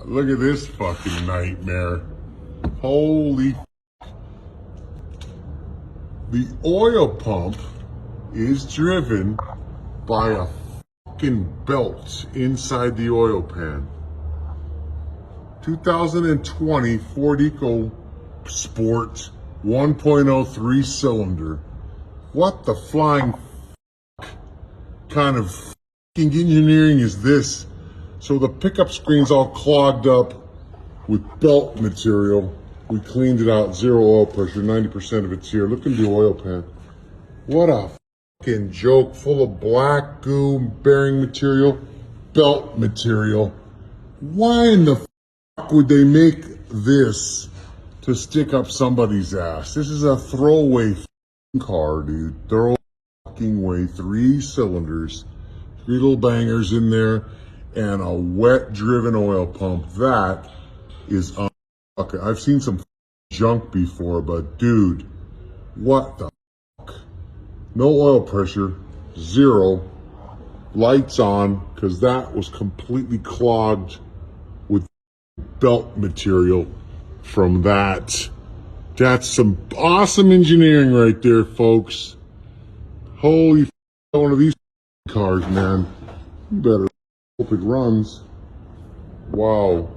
Look at this fucking nightmare. Holy. The oil pump is driven by a fucking belt inside the oil pan. 2020 Ford EcoSport 1.03 cylinder. What the flying kind of fucking engineering is this? So the pickup screen's all clogged up with belt material. We cleaned it out, 0 oil pressure, 90% of it's here. Look in the oil pan. What a fucking joke, full of black goo, bearing material, belt material. Why in the fuck would they make this to stick up somebody's ass? This is a throwaway car, dude. Throwaway, 3 cylinders, 3 little bangers in there, and a wet-driven oil pump. That is okay. I've seen some junk before, but dude, what the fuck? No oil pressure, 0. Lights on, because that was completely clogged with belt material from that. That's some awesome engineering right there, folks. Holy f***, one of these cars, man. You better hope it runs. Wow.